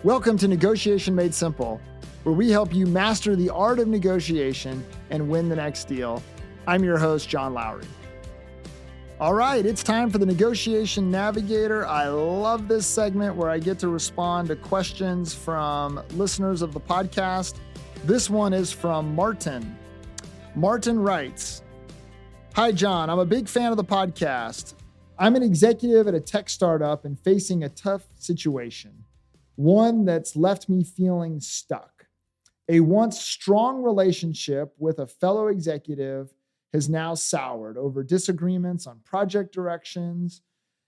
Welcome to Negotiation Made Simple, where we help you master the art of negotiation and win the next deal. I'm your host, John Lowry. All right, it's time for the Negotiation Navigator. I love this segment where I get to respond to questions from listeners of the podcast. This one is from Martin. Martin writes, "Hi, John. I'm a big fan of the podcast. I'm an executive at a tech startup and facing a tough situation, one that's left me feeling stuck. A once strong relationship with a fellow executive has now soured over disagreements on project directions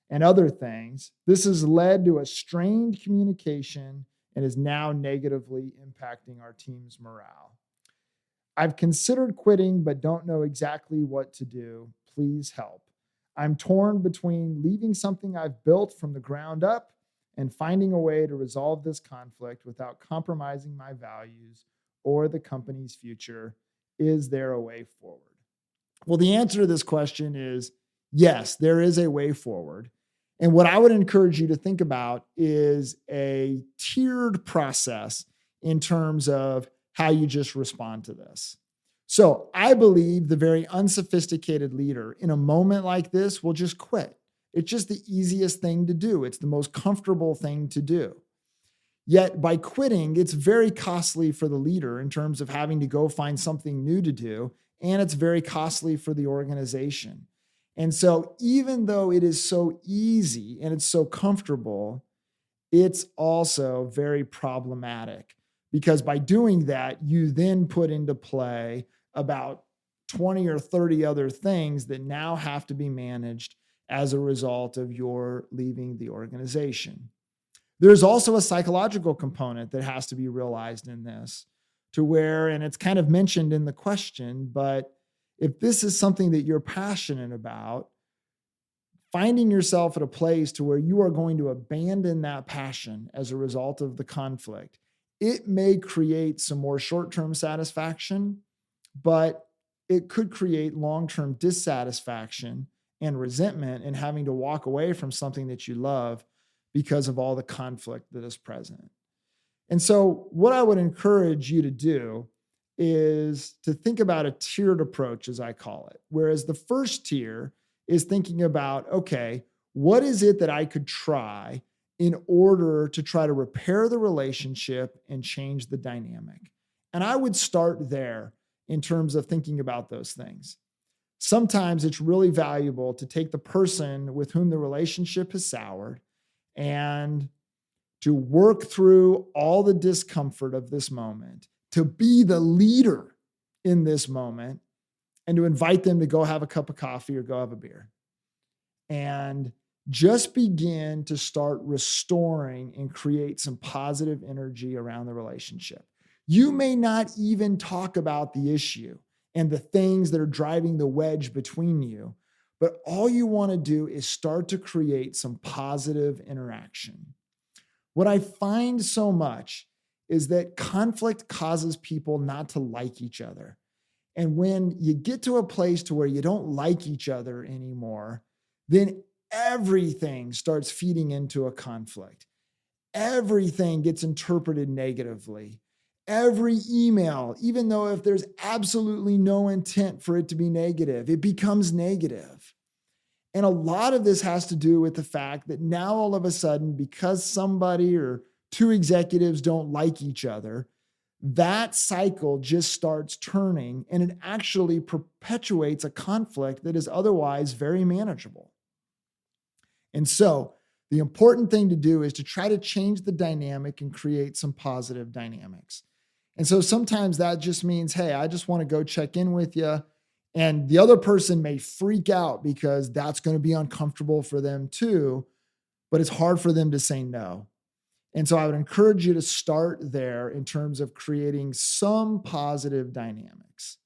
and other things. This has led to a strained communication and is now negatively impacting our team's morale. I've considered quitting, but don't know exactly what to do. Please help. I'm torn between leaving something I've built from the ground up and finding a way to resolve this conflict without compromising my values or the company's future. Is there a way forward?" Well, the answer to this question is yes, there is a way forward. And what I would encourage you to think about is a tiered process in terms of how you just respond to this. So I believe the very unsophisticated leader in a moment like this will just quit. It's just the easiest thing to do. It's the most comfortable thing to do. Yet by quitting, it's very costly for the leader in terms of having to go find something new to do, and it's very costly for the organization. And so even though it is so easy and it's so comfortable, it's also very problematic, because by doing that, you then put into play about 20 or 30 other things that now have to be managed as a result of your leaving the organization. There's also a psychological component that has to be realized in this, to where, and it's kind of mentioned in the question, but if this is something that you're passionate about, finding yourself at a place to where you are going to abandon that passion as a result of the conflict, it may create some more short-term satisfaction, but it could create long-term dissatisfaction and resentment in having to walk away from something that you love because of all the conflict that is present. And so what I would encourage you to do is to think about a tiered approach, as I call it. Whereas the first tier is thinking about, okay, what is it that I could try in order to try to repair the relationship and change the dynamic? And I would start there in terms of thinking about those things. Sometimes it's really valuable to take the person with whom the relationship has soured and to work through all the discomfort of this moment, to be the leader in this moment, and to invite them to go have a cup of coffee or go have a beer. And just begin to start restoring and create some positive energy around the relationship. You may not even talk about the issue and the things that are driving the wedge between you, but all you want to do is start to create some positive interaction. What I find so much is that conflict causes people not to like each other. And when you get to a place to where you don't like each other anymore, then everything starts feeding into a conflict. Everything gets interpreted negatively. Every email, even though if there's absolutely no intent for it to be negative, it becomes negative. And a lot of this has to do with the fact that now all of a sudden, because somebody or two executives don't like each other, that cycle just starts turning, and it actually perpetuates a conflict that is otherwise very manageable. And so the important thing to do is to try to change the dynamic and create some positive dynamics. And so sometimes that just means, hey, I just want to go check in with you. And the other person may freak out because that's going to be uncomfortable for them too, but it's hard for them to say no. And so I would encourage you to start there in terms of creating some positive dynamics.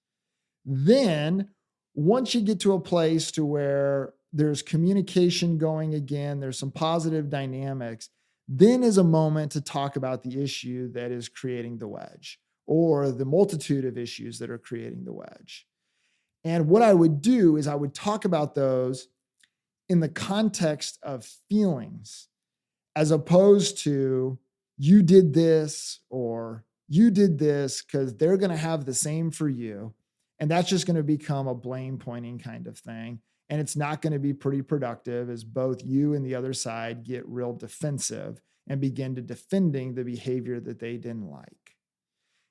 Then once you get to a place to where there's communication going again, there's some positive dynamics, then is a moment to talk about the issue that is creating the wedge, or the multitude of issues that are creating the wedge. And what I would do is I would talk about those in the context of feelings, as opposed to you did this or you did this, because they're going to have the same for you. And that's just going to become a blame pointing kind of thing. And it's not going to be pretty productive as both you and the other side get real defensive and begin to defending the behavior that they didn't like.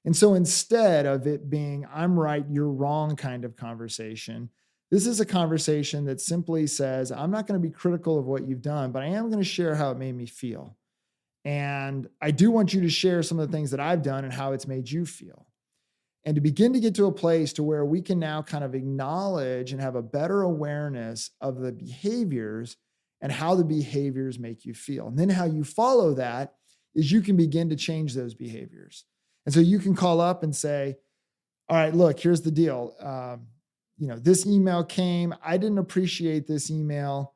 And so instead of it being, I'm right, you're wrong kind of conversation, this is a conversation that simply says, I'm not going to be critical of what you've done, but I am going to share how it made me feel. And I do want you to share some of the things that I've done and how it's made you feel. And to begin to get to a place to where we can now kind of acknowledge and have a better awareness of the behaviors and how the behaviors make you feel. And then how you follow that is you can begin to change those behaviors. And so you can call up and say, all right, look, here's the deal. This email came. I didn't appreciate this email.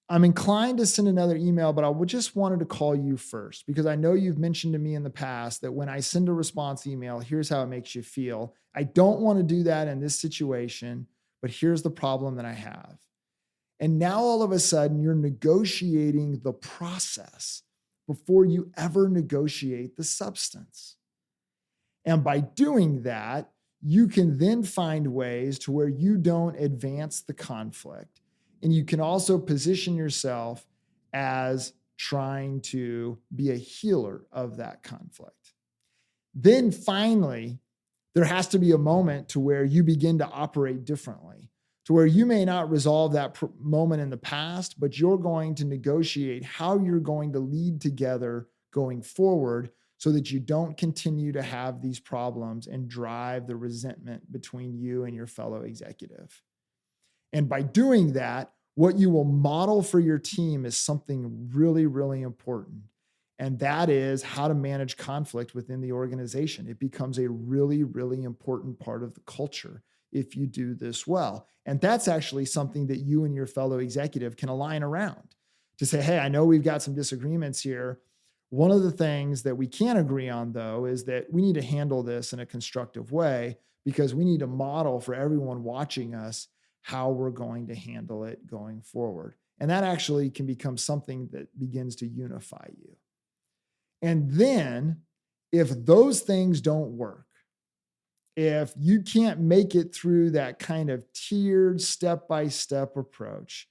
I'm inclined to send another email, but I just wanted to call you first because I know you've mentioned to me in the past that when I send a response email, here's how it makes you feel. I don't want to do that in this situation, but here's the problem that I have. And now all of a sudden you're negotiating the process before you ever negotiate the substance. And by doing that, you can then find ways to where you don't advance the conflict. And you can also position yourself as trying to be a healer of that conflict. Then finally, there has to be a moment to where you begin to operate differently, to where you may not resolve that moment in the past, but you're going to negotiate how you're going to lead together going forward so that you don't continue to have these problems and drive the resentment between you and your fellow executive. And by doing that, what you will model for your team is something really, really important. And that is how to manage conflict within the organization. It becomes a really, really important part of the culture if you do this well. And that's actually something that you and your fellow executive can align around to say, hey, I know we've got some disagreements here. One of the things that we can agree on, though, is that we need to handle this in a constructive way because we need to model for everyone watching us how we're going to handle it going forward. And that actually can become something that begins to unify you. And then if those things don't work, if you can't make it through that kind of tiered step-by-step approach,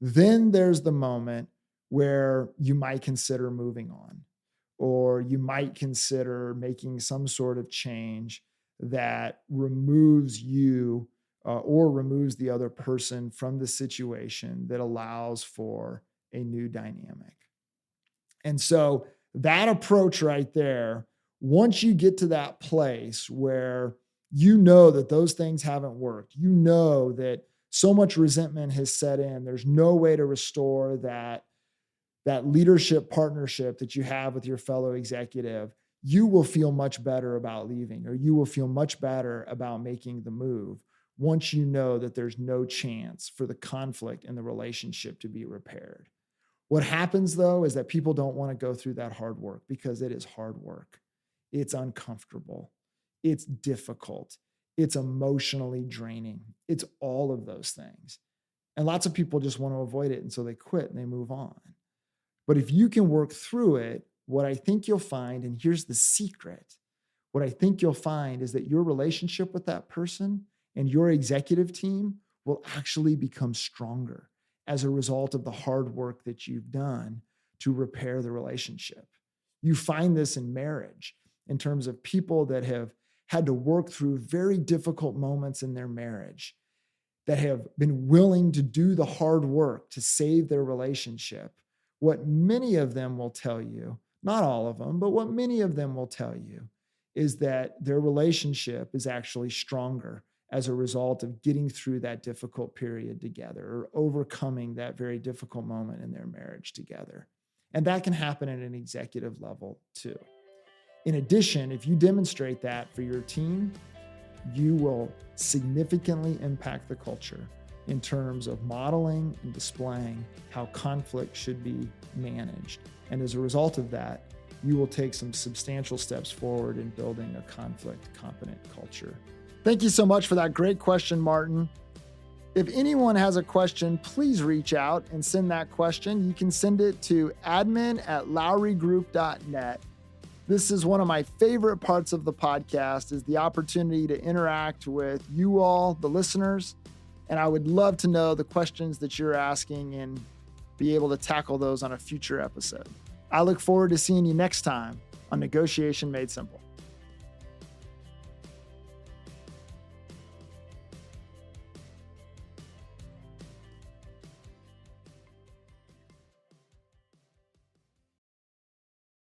then there's the moment where you might consider moving on, or you might consider making some sort of change that removes you or removes the other person from the situation that allows for a new dynamic. And so that approach right there, once you get to that place where you know that those things haven't worked, you know that so much resentment has set in, there's no way to restore that leadership partnership that you have with your fellow executive, you will feel much better about leaving, or you will feel much better about making the move once you know that there's no chance for the conflict in the relationship to be repaired. What happens, though, is that people don't want to go through that hard work because it is hard work. It's uncomfortable. It's difficult. It's emotionally draining. It's all of those things. And lots of people just want to avoid it, and so they quit and they move on. But if you can work through it, what I think you'll find, and here's the secret, what I think you'll find is that your relationship with that person and your executive team will actually become stronger as a result of the hard work that you've done to repair the relationship. You find this in marriage in terms of people that have had to work through very difficult moments in their marriage, that have been willing to do the hard work to save their relationship. What many of them will tell you, not all of them, but what many of them will tell you is that their relationship is actually stronger as a result of getting through that difficult period together or overcoming that very difficult moment in their marriage together. And that can happen at an executive level too. In addition, if you demonstrate that for your team, you will significantly impact the culture in terms of modeling and displaying how conflict should be managed. And as a result of that, you will take some substantial steps forward in building a conflict-competent culture. Thank you so much for that great question, Martin. If anyone has a question, please reach out and send that question. You can send it to admin@lowrygroup.net. This is one of my favorite parts of the podcast, is the opportunity to interact with you all, the listeners. And I would love to know the questions that you're asking and be able to tackle those on a future episode. I look forward to seeing you next time on Negotiation Made Simple.